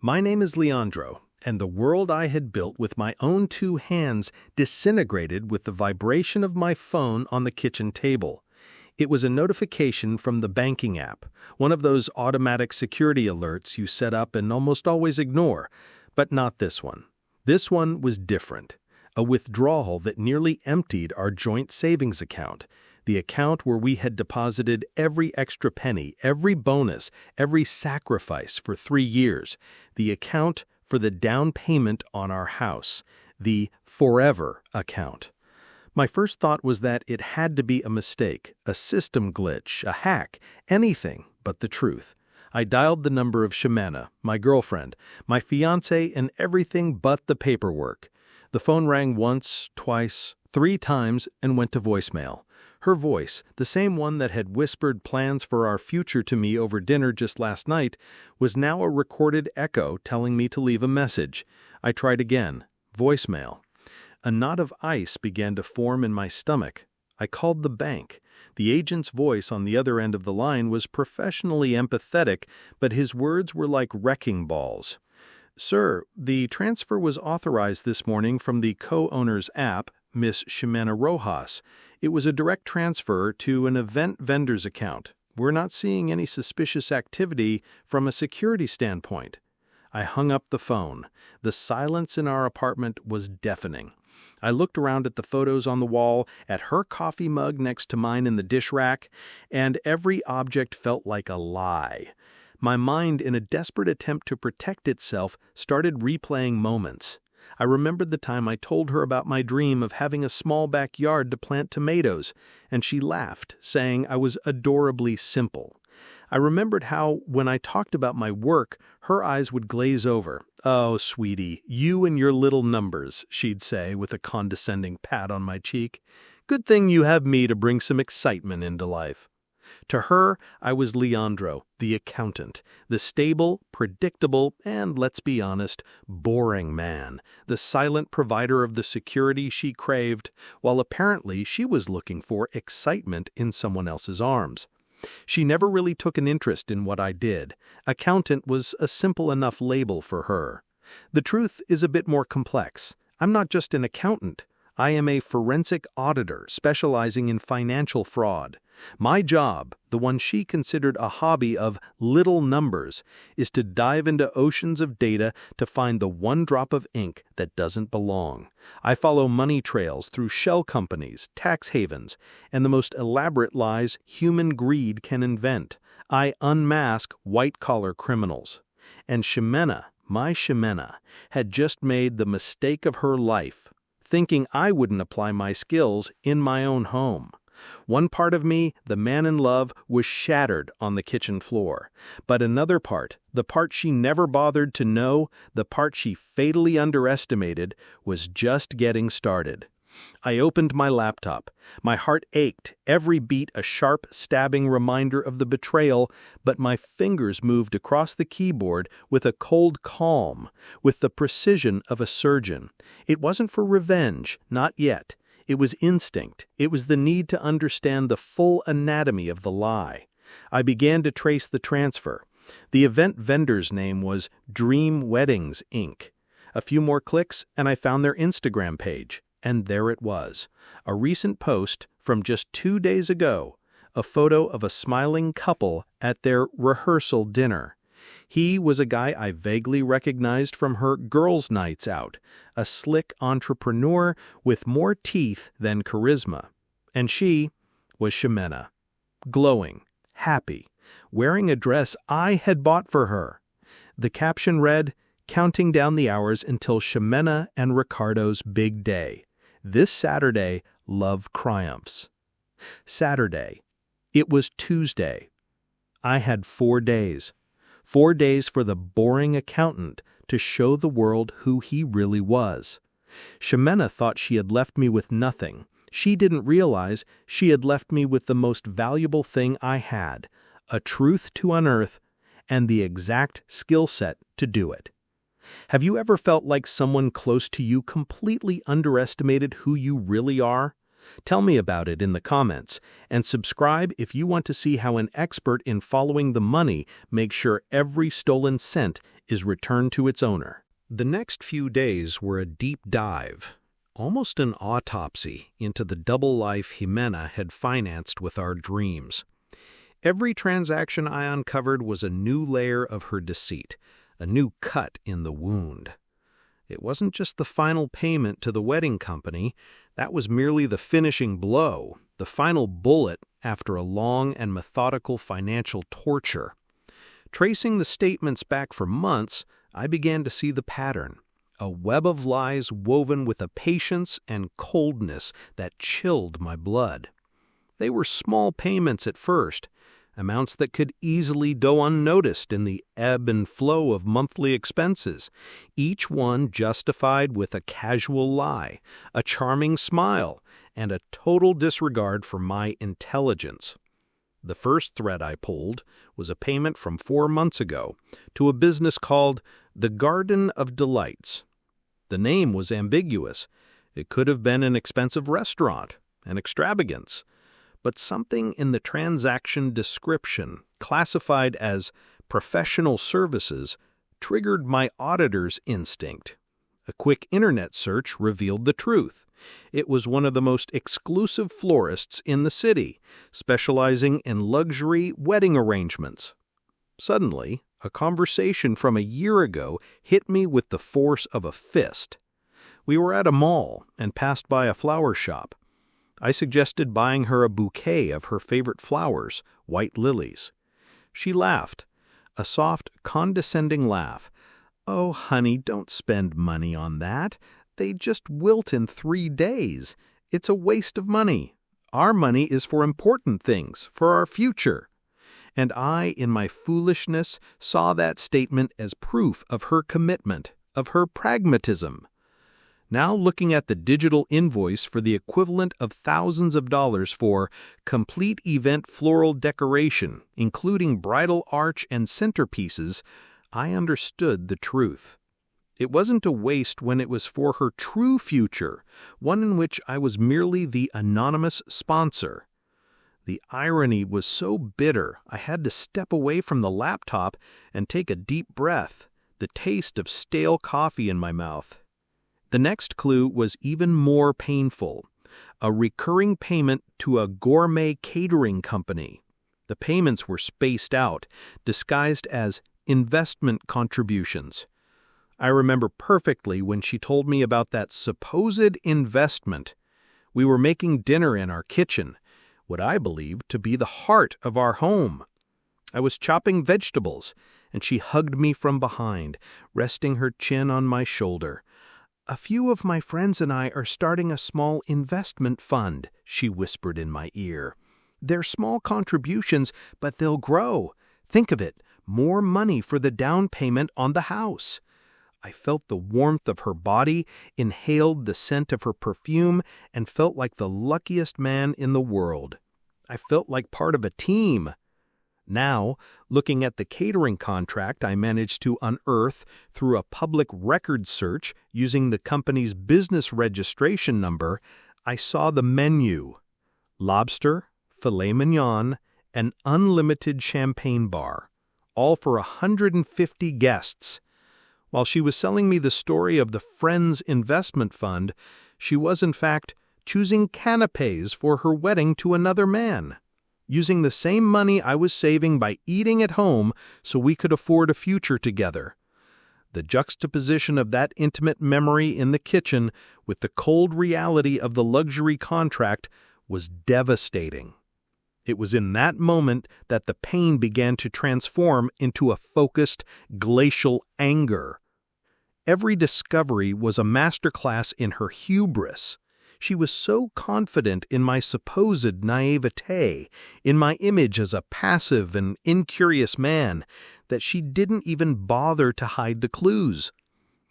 My name is Leandro, and the world I had built with my own two hands disintegrated with the vibration of my phone on the kitchen table. It was a notification from the banking app, one of those automatic security alerts you set up and almost always ignore, but not this one. This one was different. A withdrawal that nearly emptied our joint savings account, the account where we had deposited every extra penny, every bonus, every sacrifice for 3 years, the account for the down payment on our house, the forever account. My first thought was that it had to be a mistake, a system glitch, a hack, anything but the truth. I dialed the number of Ximena, my girlfriend, my fiancé, and everything but the paperwork. The phone rang once, twice, 3 times, and went to voicemail. Her voice, the same one that had whispered plans for our future to me over dinner just last night, was now a recorded echo telling me to leave a message. I tried again. Voicemail. A knot of ice began to form in my stomach. I called the bank. The agent's voice on the other end of the line was professionally empathetic, but his words were like wrecking balls. "Sir, the transfer was authorized this morning from the co-owner's app, Miss Ximena Rojas. It was a direct transfer to an event vendor's account. We're not seeing any suspicious activity from a security standpoint." I hung up the phone. The silence in our apartment was deafening. I looked around at the photos on the wall, at her coffee mug next to mine in the dish rack, and every object felt like a lie. My mind, in a desperate attempt to protect itself, started replaying moments. I remembered the time I told her about my dream of having a small backyard to plant tomatoes, and she laughed, saying I was adorably simple. I remembered how, when I talked about my work, her eyes would glaze over. "Oh, sweetie, you and your little numbers," she'd say with a condescending pat on my cheek. "Good thing you have me to bring some excitement into life." To her, I was Leandro, the accountant, the stable, predictable, and, let's be honest, boring man, the silent provider of the security she craved, while apparently she was looking for excitement in someone else's arms. She never really took an interest in what I did. Accountant was a simple enough label for her. The truth is a bit more complex. I'm not just an accountant. I am a forensic auditor specializing in financial fraud. My job, the one she considered a hobby of little numbers, is to dive into oceans of data to find the one drop of ink that doesn't belong. I follow money trails through shell companies, tax havens, and the most elaborate lies human greed can invent. I unmask white-collar criminals. And Ximena, my Ximena, had just made the mistake of her life, thinking I wouldn't apply my skills in my own home. One part of me, the man in love, was shattered on the kitchen floor. But another part, the part she never bothered to know, the part she fatally underestimated, was just getting started. I opened my laptop. My heart ached, every beat a sharp, stabbing reminder of the betrayal, but my fingers moved across the keyboard with a cold calm, with the precision of a surgeon. It wasn't for revenge, not yet. It was instinct. It was the need to understand the full anatomy of the lie. I began to trace the transfer. The event vendor's name was Dream Weddings, Inc. A few more clicks, and I found their Instagram page. And there it was, a recent post from just 2 days ago, a photo of a smiling couple at their rehearsal dinner. He was a guy I vaguely recognized from her girls' nights out, a slick entrepreneur with more teeth than charisma. And she was Ximena, glowing, happy, wearing a dress I had bought for her. The caption read, "Counting down the hours until Ximena and Ricardo's big day. This Saturday, love triumphs." Saturday. It was Tuesday. I had 4 days. 4 days for the boring accountant to show the world who he really was. Ximena thought she had left me with nothing. She didn't realize she had left me with the most valuable thing I had, a truth to unearth, and the exact skill set to do it. Have you ever felt like someone close to you completely underestimated who you really are? Tell me about it in the comments, and subscribe if you want to see how an expert in following the money makes sure every stolen cent is returned to its owner. The next few days were a deep dive, almost an autopsy into the double life Jimena had financed with our dreams. Every transaction I uncovered was a new layer of her deceit, a new cut in the wound. It wasn't just the final payment to the wedding company. That was merely the finishing blow, the final bullet after a long and methodical financial torture. Tracing the statements back for months, I began to see the pattern, a web of lies woven with a patience and coldness that chilled my blood. They were small payments at first, amounts that could easily go unnoticed in the ebb and flow of monthly expenses, each one justified with a casual lie, a charming smile, and a total disregard for my intelligence. The first thread I pulled was a payment from 4 months ago to a business called The Garden of Delights. The name was ambiguous. It could have been an expensive restaurant, an extravagance. But something in the transaction description, classified as professional services, triggered my auditor's instinct. A quick internet search revealed the truth. It was one of the most exclusive florists in the city, specializing in luxury wedding arrangements. Suddenly, a conversation from a year ago hit me with the force of a fist. We were at a mall and passed by a flower shop. I suggested buying her a bouquet of her favorite flowers, white lilies. She laughed, a soft, condescending laugh. "Oh, honey, don't spend money on that. They just wilt in 3 days. It's a waste of money. Our money is for important things, for our future." And I, in my foolishness, saw that statement as proof of her commitment, of her pragmatism. Now looking at the digital invoice for the equivalent of thousands of dollars for complete event floral decoration, including bridal arch and centerpieces, I understood the truth. It wasn't a waste when it was for her true future, one in which I was merely the anonymous sponsor. The irony was so bitter I had to step away from the laptop and take a deep breath, the taste of stale coffee in my mouth. The next clue was even more painful, a recurring payment to a gourmet catering company. The payments were spaced out, disguised as investment contributions. I remember perfectly when she told me about that supposed investment. We were making dinner in our kitchen, what I believed to be the heart of our home. I was chopping vegetables, and she hugged me from behind, resting her chin on my shoulder. "A few of my friends and I are starting a small investment fund," she whispered in my ear. "They're small contributions, but they'll grow. Think of it, more money for the down payment on the house." I felt the warmth of her body, inhaled the scent of her perfume, and felt like the luckiest man in the world. I felt like part of a team. Now, looking at the catering contract I managed to unearth through a public record search using the company's business registration number, I saw the menu: lobster, filet mignon, and unlimited champagne bar, all for 150 guests. While she was selling me the story of the Friends Investment Fund, she was, in fact, choosing canapés for her wedding to another man, using the same money I was saving by eating at home so we could afford a future together. The juxtaposition of that intimate memory in the kitchen with the cold reality of the luxury contract was devastating. It was in that moment that the pain began to transform into a focused, glacial anger. Every discovery was a masterclass in her hubris. She was so confident in my supposed naivete, in my image as a passive and incurious man, that she didn't even bother to hide the clues.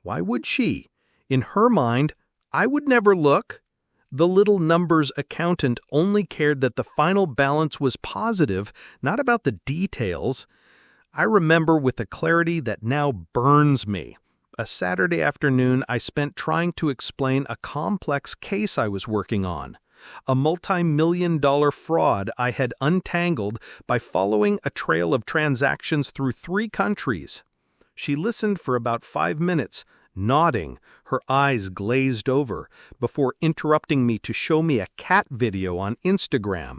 Why would she? In her mind, I would never look. The little numbers accountant only cared that the final balance was positive, not about the details. I remember with a clarity that now burns me. A Saturday afternoon I spent trying to explain a complex case I was working on. a multi-million-dollar fraud I had untangled by following a trail of transactions through 3 countries. She listened for about 5 minutes, nodding, her eyes glazed over, before interrupting me to show me a cat video on Instagram.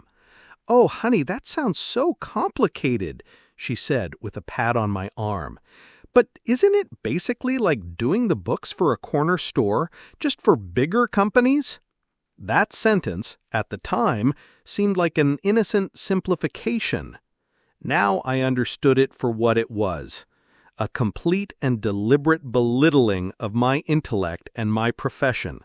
"Oh, honey, that sounds so complicated," she said with a pat on my arm. "But isn't it basically like doing the books for a corner store, just for bigger companies?" That sentence, at the time, seemed like an innocent simplification. Now I understood it for what it was: a complete and deliberate belittling of my intellect and my profession.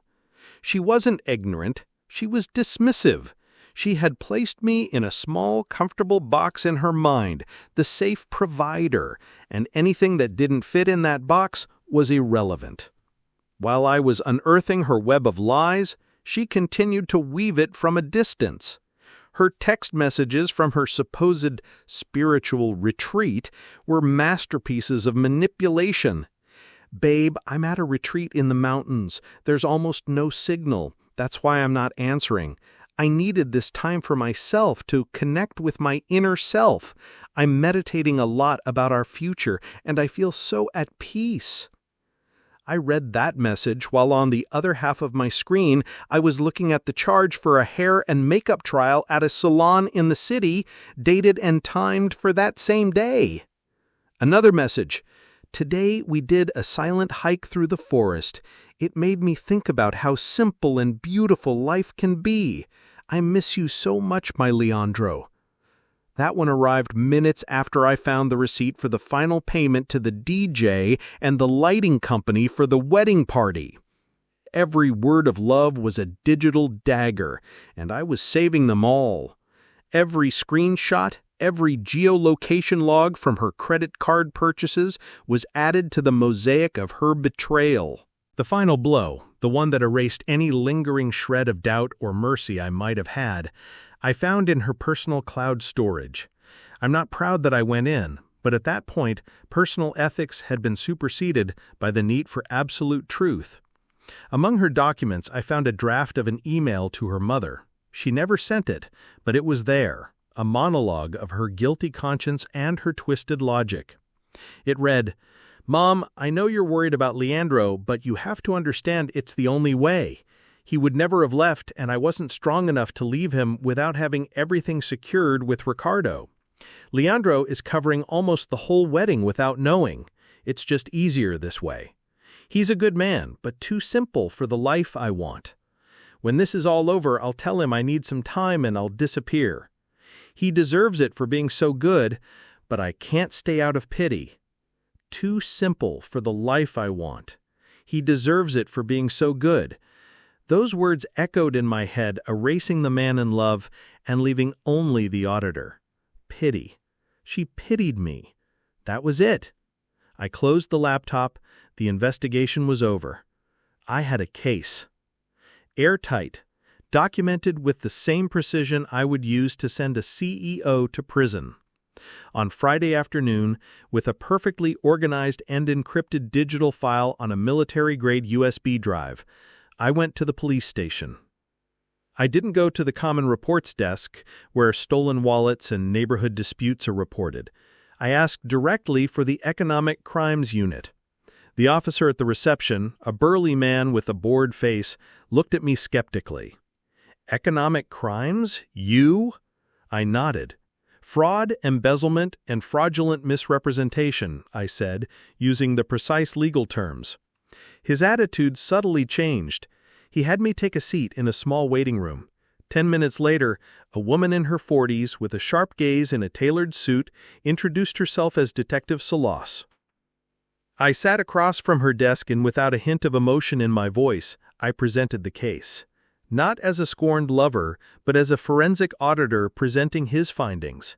She wasn't ignorant, she was dismissive. She had placed me in a small, comfortable box in her mind, the safe provider, and anything that didn't fit in that box was irrelevant. While I was unearthing her web of lies, she continued to weave it from a distance. Her text messages from her supposed spiritual retreat were masterpieces of manipulation. "Babe, I'm at a retreat in the mountains. There's almost no signal. That's why I'm not answering. I needed this time for myself to connect with my inner self. I'm meditating a lot about our future, and I feel so at peace." I read that message while on the other half of my screen I was looking at the charge for a hair and makeup trial at a salon in the city, dated and timed for that same day. Another message: "Today we did a silent hike through the forest. It made me think about how simple and beautiful life can be. I miss you so much, my Leandro." That one arrived minutes after I found the receipt for the final payment to the DJ and the lighting company for the wedding party. Every word of love was a digital dagger, and I was saving them all. Every screenshot, every geolocation log from her credit card purchases was added to the mosaic of her betrayal. The final blow, the one that erased any lingering shred of doubt or mercy I might have had, I found in her personal cloud storage. I'm not proud that I went in, but at that point, personal ethics had been superseded by the need for absolute truth. Among her documents, I found a draft of an email to her mother. She never sent it, but it was there, a monologue of her guilty conscience and her twisted logic. It read, "Mom, I know you're worried about Leandro, but you have to understand it's the only way. He would never have left, and I wasn't strong enough to leave him without having everything secured with Ricardo. Leandro is covering almost the whole wedding without knowing. It's just easier this way. He's a good man, but too simple for the life I want. When this is all over, I'll tell him I need some time and I'll disappear. He deserves it for being so good, but I can't stay out of pity. Too simple for the life I want. He deserves it for being so good." Those words echoed in my head, erasing the man in love and leaving only the auditor. Pity. She pitied me. That was it. I closed the laptop. The investigation was over. I had a case. Airtight. Documented with the same precision I would use to send a CEO to prison. On Friday afternoon, with a perfectly organized and encrypted digital file on a military-grade USB drive, I went to the police station. I didn't go to the Common Reports desk, where stolen wallets and neighborhood disputes are reported. I asked directly for the Economic Crimes Unit. The officer at the reception, a burly man with a bored face, looked at me skeptically. "Economic crimes? You?" I nodded. "Fraud, embezzlement, and fraudulent misrepresentation," I said, using the precise legal terms. His attitude subtly changed. He had me take a seat in a small waiting room. 10 minutes later, a woman in her 40s with a sharp gaze in a tailored suit introduced herself as Detective Salas. I sat across from her desk and without a hint of emotion in my voice, I presented the case. Not as a scorned lover, but as a forensic auditor presenting his findings.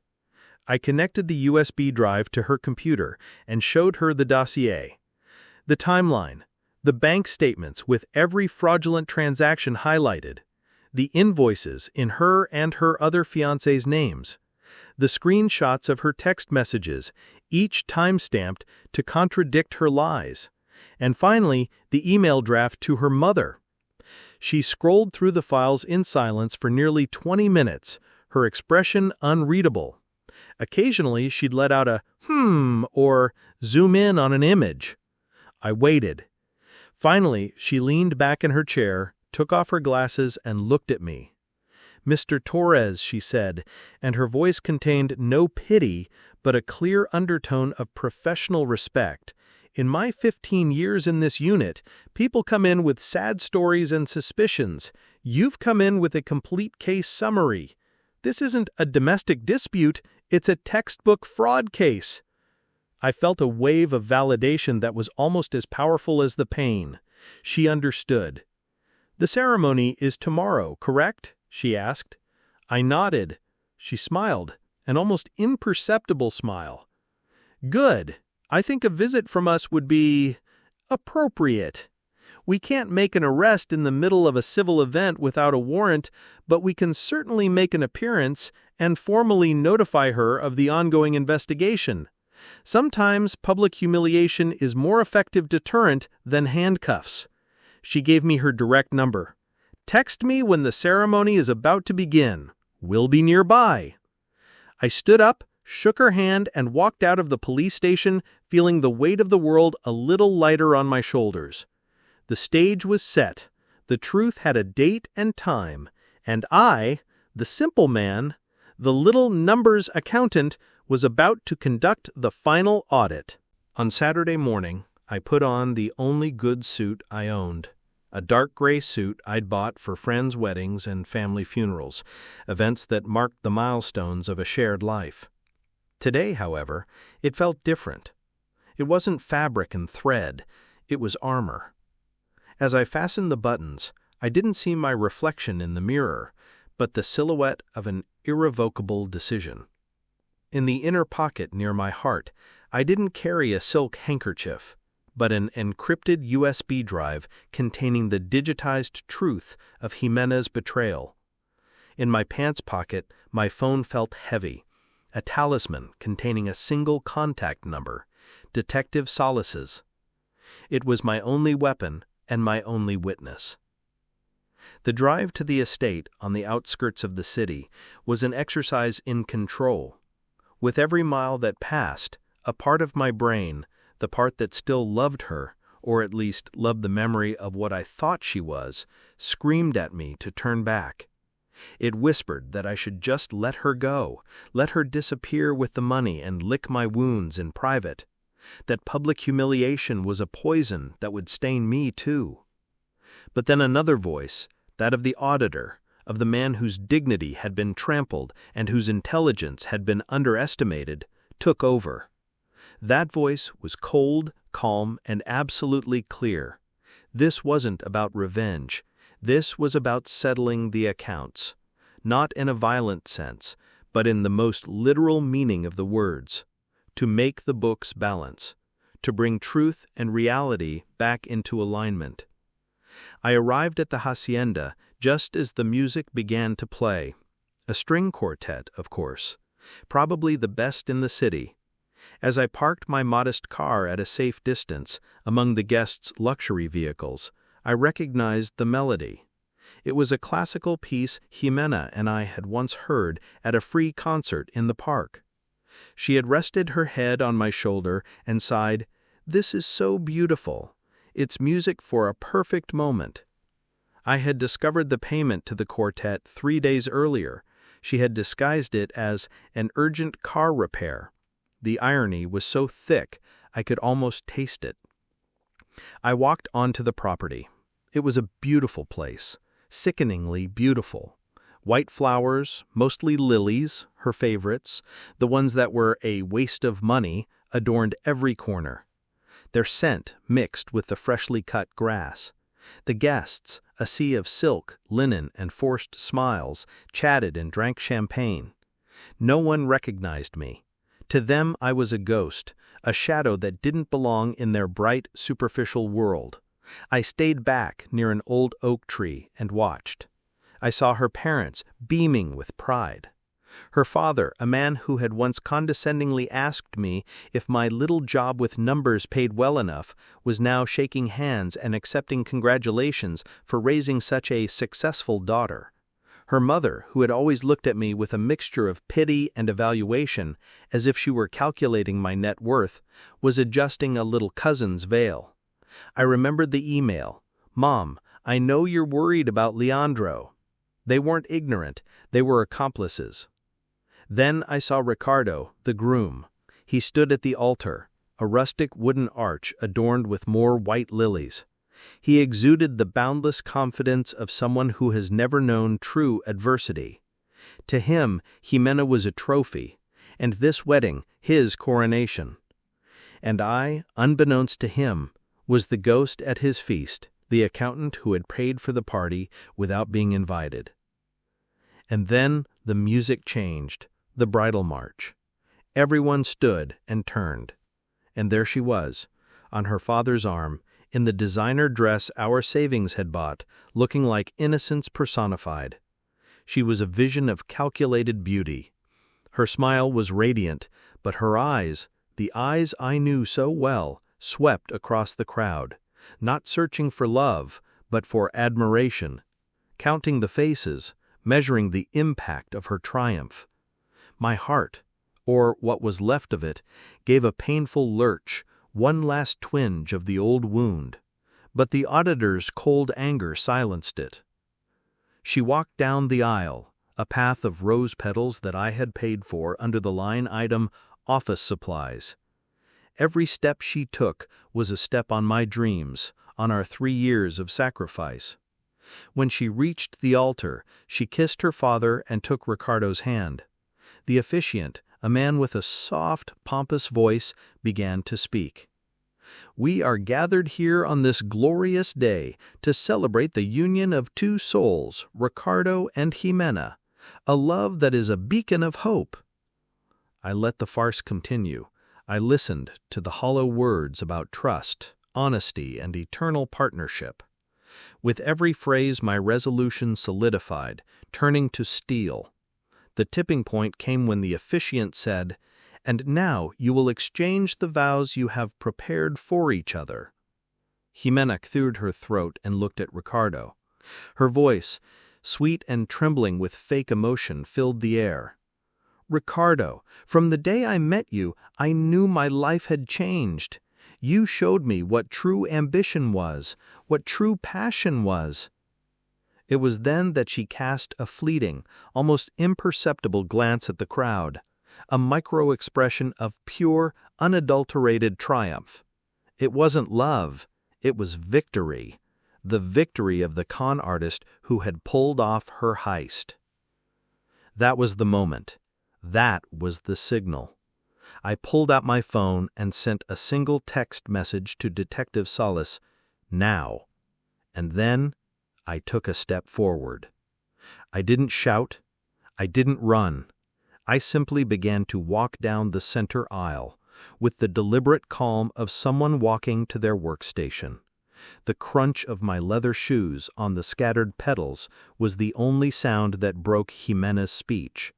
I connected the USB drive to her computer and showed her the dossier. The timeline, the bank statements with every fraudulent transaction highlighted, the invoices in her and her other fiancé's names, the screenshots of her text messages, each time-stamped to contradict her lies, and finally, the email draft to her mother. She scrolled through the files in silence for nearly 20 minutes, her expression unreadable. Occasionally, she'd let out a or zoom in on an image. I waited. Finally, she leaned back in her chair, took off her glasses, and looked at me. "Mr. Torres," she said, and her voice contained no pity, but a clear undertone of professional respect. "In my 15 years in this unit, people come in with sad stories and suspicions. You've come in with a complete case summary. This isn't a domestic dispute, it's a textbook fraud case." I felt a wave of validation that was almost as powerful as the pain. She understood. "The ceremony is tomorrow, correct?" she asked. I nodded. She smiled, an almost imperceptible smile. "Good. I think a visit from us would be appropriate. We can't make an arrest in the middle of a civil event without a warrant, but we can certainly make an appearance and formally notify her of the ongoing investigation. Sometimes public humiliation is more effective deterrent than handcuffs." She gave me her direct number. "Text me when the ceremony is about to begin. We'll be nearby." I stood up, shook her hand, and walked out of the police station, feeling the weight of the world a little lighter on my shoulders. The stage was set. The truth had a date and time, and I, the simple man, the little numbers accountant, was about to conduct the final audit. On Saturday morning, I put on the only good suit I owned. A dark gray suit I'd bought for friends' weddings and family funerals, events that marked the milestones of a shared life. Today, however, it felt different. It wasn't fabric and thread, it was armor. As I fastened the buttons, I didn't see my reflection in the mirror, but the silhouette of an irrevocable decision. In the inner pocket near my heart, I didn't carry a silk handkerchief, but an encrypted USB drive containing the digitized truth of Jimena's betrayal. In my pants pocket, my phone felt heavy, a talisman containing a single contact number, Detective Solis's. It was my only weapon and my only witness. The drive to the estate on the outskirts of the city was an exercise in control. With every mile that passed, a part of my brain, the part that still loved her, or at least loved the memory of what I thought she was, screamed at me to turn back. It whispered that I should just let her go, let her disappear with the money and lick my wounds in private, that public humiliation was a poison that would stain me too. But then another voice, that of the auditor, of the man whose dignity had been trampled and whose intelligence had been underestimated, took over. That voice was cold, calm, and absolutely clear. This wasn't about revenge. This was about settling the accounts, not in a violent sense, but in the most literal meaning of the words, to make the books balance, to bring truth and reality back into alignment. I arrived at the hacienda just as the music began to play. A string quartet, of course, probably the best in the city. As I parked my modest car at a safe distance among the guests' luxury vehicles, I recognized the melody. It was a classical piece Jimena and I had once heard at a free concert in the park. She had rested her head on my shoulder and sighed, "This is so beautiful. It's music for a perfect moment." I had discovered the payment to the quartet 3 days earlier. She had disguised it as an urgent car repair. The irony was so thick I could almost taste it. I walked onto the property. It was a beautiful place, sickeningly beautiful. White flowers, mostly lilies, her favorites, the ones that were a waste of money, adorned every corner. Their scent mixed with the freshly cut grass. The guests, a sea of silk, linen, and forced smiles, chatted and drank champagne. No one recognized me. To them I was a ghost, a shadow that didn't belong in their bright, superficial world. I stayed back near an old oak tree and watched. I saw her parents beaming with pride. Her father, a man who had once condescendingly asked me if my little job with numbers paid well enough, was now shaking hands and accepting congratulations for raising such a successful daughter. Her mother, who had always looked at me with a mixture of pity and evaluation, as if she were calculating my net worth, was adjusting a little cousin's veil. I remembered the email. "Mom, I know you're worried about Leandro." They weren't ignorant, they were accomplices. Then I saw Ricardo, the groom. He stood at the altar, a rustic wooden arch adorned with more white lilies. He exuded the boundless confidence of someone who has never known true adversity. To him, Jimena was a trophy, and this wedding, his coronation. And I, unbeknownst to him, was the ghost at his feast, the accountant who had paid for the party without being invited. And then the music changed, the bridal march. Everyone stood and turned. And there she was, on her father's arm, in the designer dress our savings had bought, looking like innocence personified. She was a vision of calculated beauty. Her smile was radiant, but her eyes, the eyes I knew so well, swept across the crowd, not searching for love, but for admiration, counting the faces, measuring the impact of her triumph. My heart, or what was left of it, gave a painful lurch, one last twinge of the old wound. But the auditor's cold anger silenced it. She walked down the aisle, a path of rose petals that I had paid for under the line item office supplies. Every step she took was a step on my dreams, on our 3 years of sacrifice. When she reached the altar, she kissed her father and took Ricardo's hand. The officiant, a man with a soft, pompous voice, began to speak. "We are gathered here on this glorious day to celebrate the union of 2 souls, Ricardo and Jimena, a love that is a beacon of hope." I let the farce continue. I listened to the hollow words about trust, honesty, and eternal partnership. With every phrase my resolution solidified, turning to steel. The tipping point came when the officiant said, "And now you will exchange the vows you have prepared for each other." Jimena cleared her throat and looked at Ricardo. Her voice, sweet and trembling with fake emotion, filled the air. "Ricardo, from the day I met you, I knew my life had changed. You showed me what true ambition was, what true passion was." It was then that she cast a fleeting, almost imperceptible glance at the crowd, a micro-expression of pure, unadulterated triumph. It wasn't love, it was victory, the victory of the con artist who had pulled off her heist. That was the moment. That was the signal. I pulled out my phone and sent a single text message to Detective Salas, "Now." And then I took a step forward. I didn't shout. I didn't run. I simply began to walk down the center aisle, with the deliberate calm of someone walking to their workstation. The crunch of my leather shoes on the scattered petals was the only sound that broke Jimena's speech.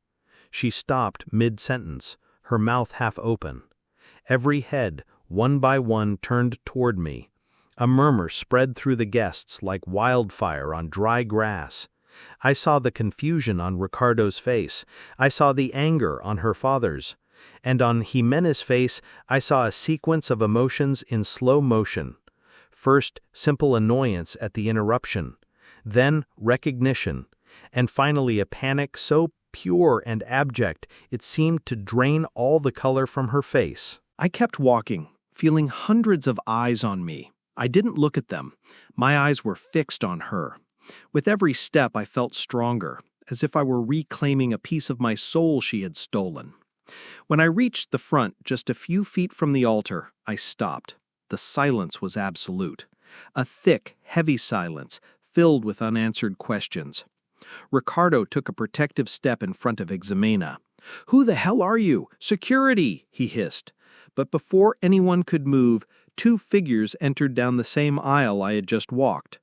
She stopped mid-sentence, her mouth half open. Every head, one by one, turned toward me. A murmur spread through the guests like wildfire on dry grass. I saw the confusion on Ricardo's face. I saw the anger on her father's. And on Jimena's face, I saw a sequence of emotions in slow motion. First, simple annoyance at the interruption. Then, recognition. And finally, a panic so pure and abject it seemed to drain all the color from her face. I kept walking, feeling hundreds of eyes on me. I didn't look at them. My eyes were fixed on her. With every step I felt stronger, as if I were reclaiming a piece of my soul she had stolen. When I reached the front, just a few feet from the altar, I stopped. The silence was absolute. A thick, heavy silence, filled with unanswered questions. Ricardo took a protective step in front of Jimena. "Who the hell are you? Security!" he hissed. But before anyone could move, 2 figures entered down the same aisle I had just walked.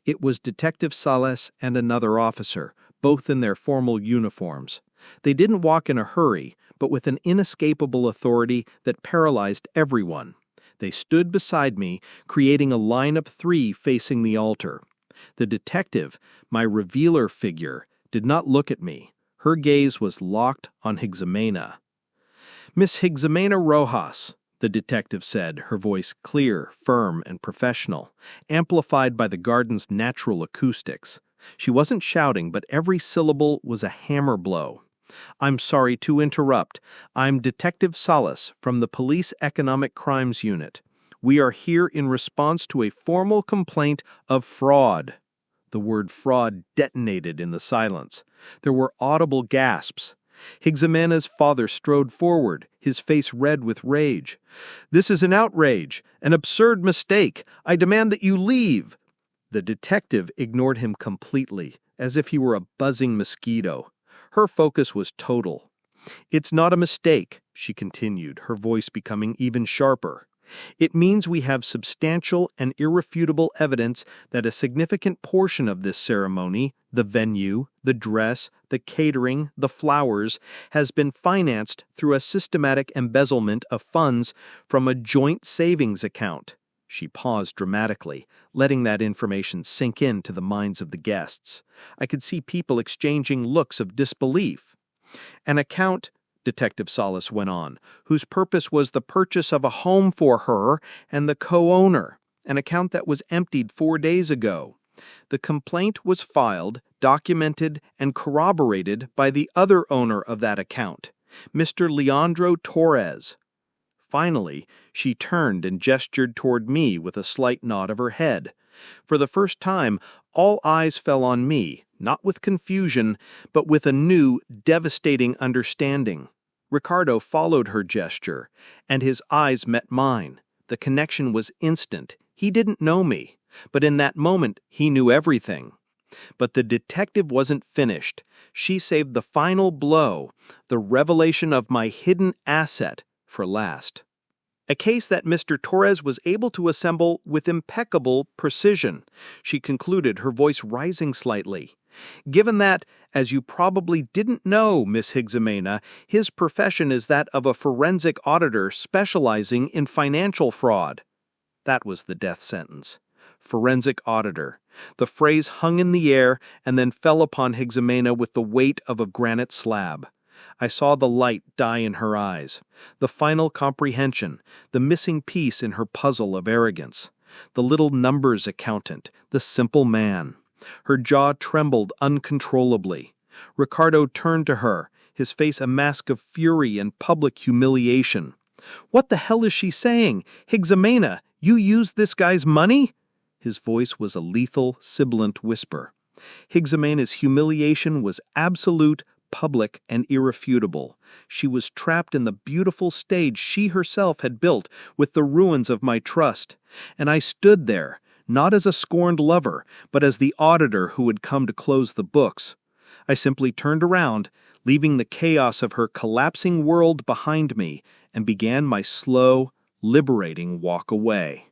It was Detective Salas and another officer, both in their formal uniforms. They didn't walk in a hurry, but with an inescapable authority that paralyzed everyone. They stood beside me, creating a line of 3 facing the altar. The detective, my revealer figure, did not look at me. Her gaze was locked on Higzimena. "Miss Higzimena Rojas," the detective said, her voice clear, firm, and professional, amplified by the garden's natural acoustics. She wasn't shouting, but every syllable was a hammer blow. "I'm sorry to interrupt. I'm Detective Salas from the Police Economic Crimes Unit. We are here in response to a formal complaint of fraud." The word fraud detonated in the silence. There were audible gasps. Higzimena's father strode forward, his face red with rage. "This is an outrage, an absurd mistake. I demand that you leave." The detective ignored him completely, as if he were a buzzing mosquito. Her focus was total. "It's not a mistake," she continued, her voice becoming even sharper. "It means we have substantial and irrefutable evidence that a significant portion of this ceremony, the venue, the dress, the catering, the flowers, has been financed through a systematic embezzlement of funds from a joint savings account." She paused dramatically, letting that information sink into the minds of the guests. I could see people exchanging looks of disbelief. "An account," Detective Salas went on, "whose purpose was the purchase of a home for her and the co-owner, an account that was emptied 4 days ago. The complaint was filed, documented, and corroborated by the other owner of that account, Mr. Leandro Torres." Finally, she turned and gestured toward me with a slight nod of her head. For the first time, all eyes fell on me, not with confusion, but with a new, devastating understanding. Ricardo followed her gesture, and his eyes met mine. The connection was instant. He didn't know me, but in that moment, he knew everything. But the detective wasn't finished. She saved the final blow, the revelation of my hidden asset, for last. A case that Mr. Torres was able to assemble with impeccable precision, she concluded, her voice rising slightly. "Given that, as you probably didn't know, Miss Higzimena, his profession is that of a forensic auditor specializing in financial fraud." That was the death sentence. Forensic auditor. The phrase hung in the air and then fell upon Higzimena with the weight of a granite slab. I saw the light die in her eyes, the final comprehension, the missing piece in her puzzle of arrogance. The little numbers accountant, the simple man. Her jaw trembled uncontrollably. Ricardo turned to her, his face a mask of fury and public humiliation. "What the hell is she saying? Higzimena, you used this guy's money?" His voice was a lethal, sibilant whisper. Higzimena's humiliation was absolute, public, and irrefutable. She was trapped in the beautiful stage she herself had built with the ruins of my trust. And I stood there, not as a scorned lover, but as the auditor who had come to close the books. I simply turned around, leaving the chaos of her collapsing world behind me, and began my slow, liberating walk away.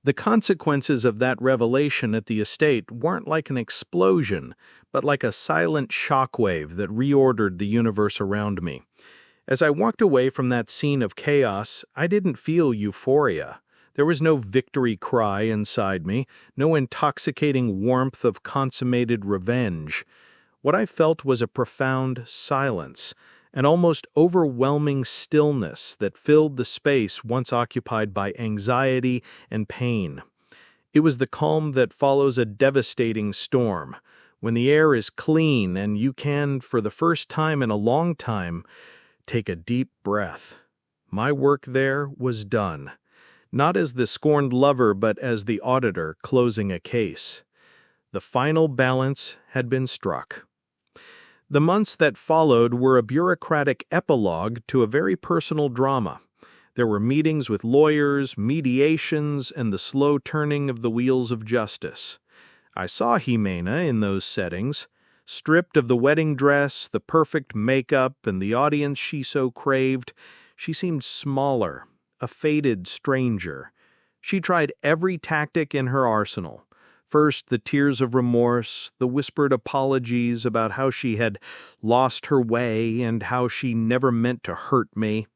The consequences of that revelation at the estate weren't like an explosion, but like a silent shockwave that reordered the universe around me. As I walked away from that scene of chaos, I didn't feel euphoria. There was no victory cry inside me, no intoxicating warmth of consummated revenge. What I felt was a profound silence, an almost overwhelming stillness that filled the space once occupied by anxiety and pain. It was the calm that follows a devastating storm, when the air is clean and you can, for the first time in a long time, take a deep breath. My work there was done, not as the scorned lover but as the auditor closing a case. The final balance had been struck. The months that followed were a bureaucratic epilogue to a very personal drama. There were meetings with lawyers, mediations, and the slow turning of the wheels of justice. I saw Jimena in those settings, stripped of the wedding dress, the perfect makeup, and the audience she so craved. She seemed smaller, a faded stranger. She tried every tactic in her arsenal, First, the tears of remorse, the whispered apologies about how she had lost her way and how she never meant to hurt me.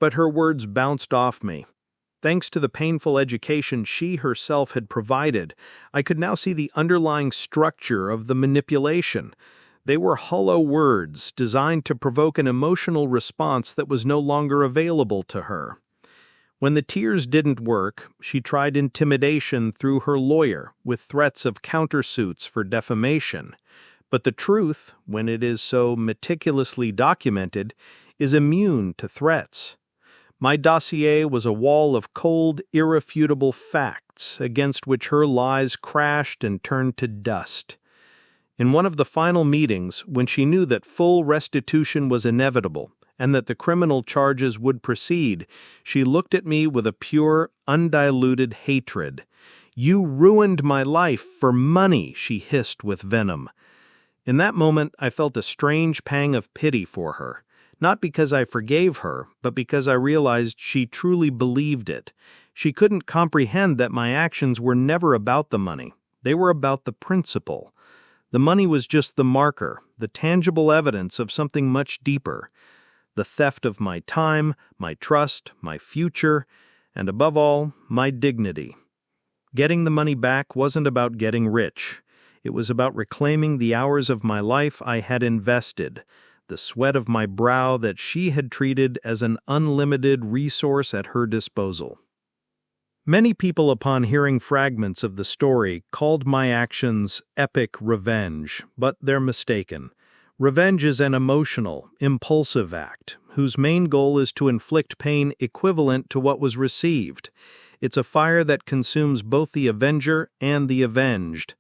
But her words bounced off me. Thanks to the painful education she herself had provided, I could now see the underlying structure of the manipulation. They were hollow words designed to provoke an emotional response that was no longer available to her. When the tears didn't work, she tried intimidation through her lawyer with threats of countersuits for defamation. But the truth, when it is so meticulously documented, is immune to threats. My dossier was a wall of cold, irrefutable facts against which her lies crashed and turned to dust. In one of the final meetings, when she knew that full restitution was inevitable and that the criminal charges would proceed, she looked at me with a pure, undiluted hatred. "You ruined my life for money," she hissed with venom. In that moment, I felt a strange pang of pity for her. Not because I forgave her, but because I realized she truly believed it. She couldn't comprehend that my actions were never about the money. They were about the principle. The money was just the marker, the tangible evidence of something much deeper. The theft of my time, my trust, my future, and above all, my dignity. Getting the money back wasn't about getting rich. It was about reclaiming the hours of my life I had invested, the sweat of my brow that she had treated as an unlimited resource at her disposal. Many people, upon hearing fragments of the story, called my actions epic revenge, but they're mistaken. Revenge is an emotional, impulsive act, whose main goal is to inflict pain equivalent to what was received. It's a fire that consumes both the avenger and the avenged.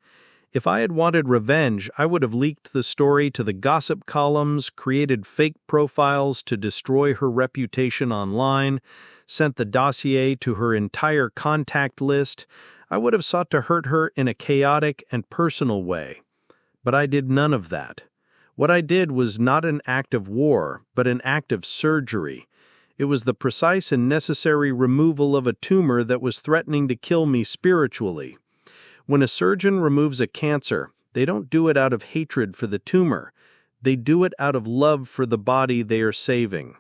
If I had wanted revenge, I would have leaked the story to the gossip columns, created fake profiles to destroy her reputation online, sent the dossier to her entire contact list. I would have sought to hurt her in a chaotic and personal way. But I did none of that. What I did was not an act of war, but an act of surgery. It was the precise and necessary removal of a tumor that was threatening to kill me spiritually. When a surgeon removes a cancer, they don't do it out of hatred for the tumor. They do it out of love for the body they are saving.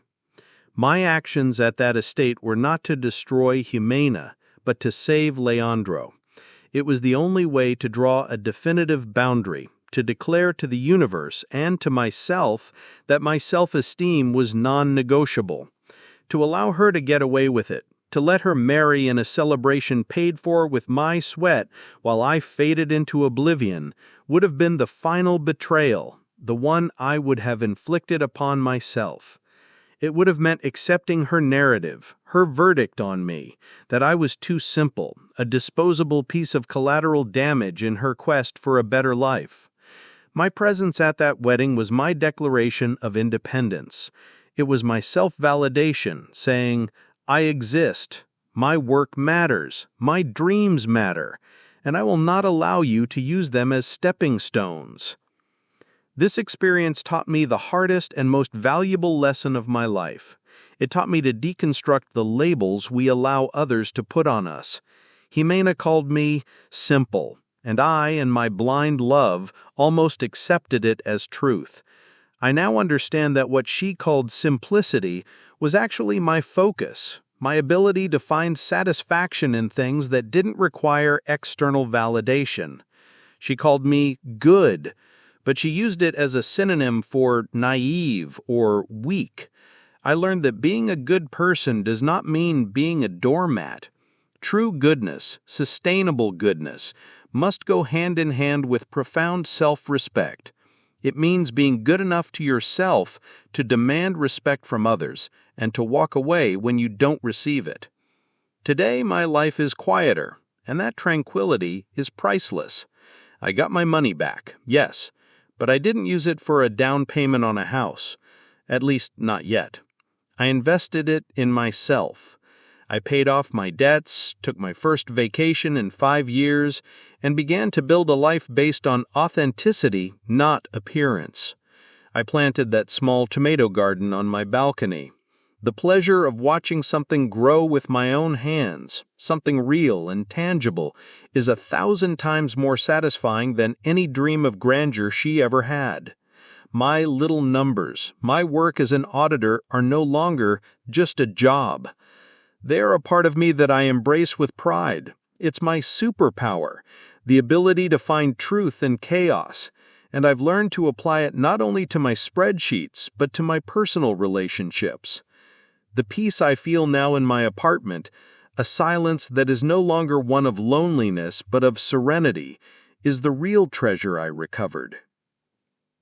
My actions at that estate were not to destroy Humana, but to save Leandro. It was the only way to draw a definitive boundary, to declare to the universe and to myself that my self-esteem was non-negotiable, to allow her to get away with it, to let her marry in a celebration paid for with my sweat while I faded into oblivion, would have been the final betrayal, the one I would have inflicted upon myself. It would have meant accepting her narrative, her verdict on me, that I was too simple, a disposable piece of collateral damage in her quest for a better life. My presence at that wedding was my declaration of independence. It was my self-validation, saying, I exist, my work matters, my dreams matter, and I will not allow you to use them as stepping stones. This experience taught me the hardest and most valuable lesson of my life. It taught me to deconstruct the labels we allow others to put on us. Jimena called me simple, and I, in my blind love, almost accepted it as truth. I now understand that what she called simplicity was actually my focus, my ability to find satisfaction in things that didn't require external validation. She called me good, but she used it as a synonym for naive or weak. I learned that being a good person does not mean being a doormat. True goodness, sustainable goodness, must go hand in hand with profound self-respect. It means being good enough to yourself to demand respect from others and to walk away when you don't receive it. Today, my life is quieter, and that tranquility is priceless. I got my money back, yes, but I didn't use it for a down payment on a house, at least not yet. I invested it in myself. I paid off my debts, took my first vacation in 5 years, and began to build a life based on authenticity, not appearance. I planted that small tomato garden on my balcony. The pleasure of watching something grow with my own hands, something real and tangible, is 1,000 times more satisfying than any dream of grandeur she ever had. My little numbers, my work as an auditor, are no longer just a job. They are a part of me that I embrace with pride. It's my superpower, the ability to find truth in chaos, and I've learned to apply it not only to my spreadsheets, but to my personal relationships. The peace I feel now in my apartment, a silence that is no longer one of loneliness but of serenity, is the real treasure I recovered.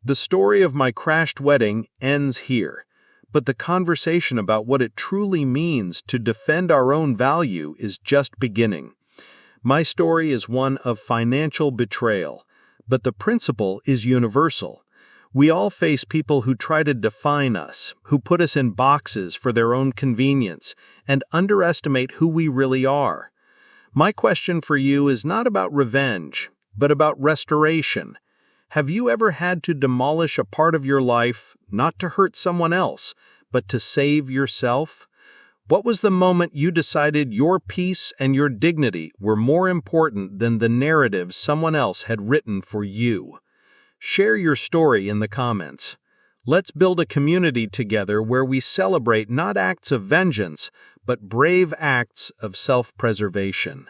The story of my crashed wedding ends here, but the conversation about what it truly means to defend our own value is just beginning. My story is one of financial betrayal, but the principle is universal. We all face people who try to define us, who put us in boxes for their own convenience, and underestimate who we really are. My question for you is not about revenge, but about restoration. Have you ever had to demolish a part of your life, not to hurt someone else, but to save yourself? What was the moment you decided your peace and your dignity were more important than the narrative someone else had written for you? Share your story in the comments. Let's build a community together where we celebrate not acts of vengeance, but brave acts of self-preservation.